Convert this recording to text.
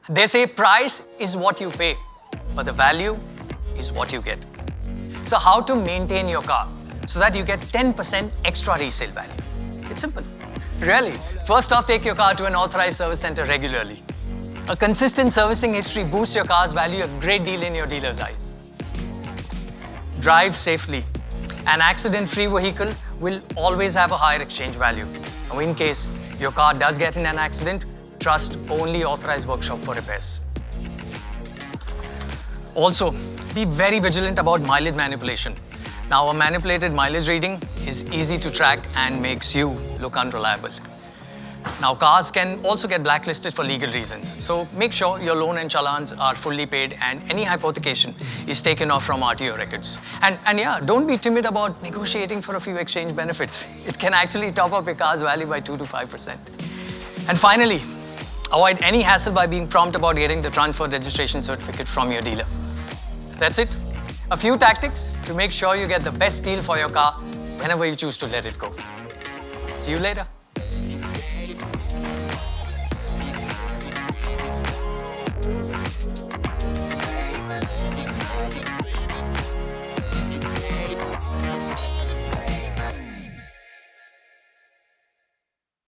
They say price is what you pay, but the value is what you get. So how to maintain your car so that you get 10% extra resale value? It's simple. Really. First off, take your car to an authorized service center regularly. A consistent servicing history boosts your car's value a great deal in your dealer's eyes. Drive safely. An accident-free vehicle will always have a higher exchange value. Now, in case your car does get in an accident, trust only authorized workshop for repairs. Also, be very vigilant about mileage manipulation. Now, a manipulated mileage reading is easy to track and makes you look unreliable. Now, cars can also get blacklisted for legal reasons. So make sure your loan and challans are fully paid and any hypothecation is taken off from RTO records. And yeah, don't be timid about negotiating for a few exchange benefits. It can actually top up your car's value by 2 to 5%. And finally, avoid any hassle by being prompt about getting the transfer registration certificate from your dealer. That's it. A few tactics to make sure you get the best deal for your car whenever you choose to let it go. See you later.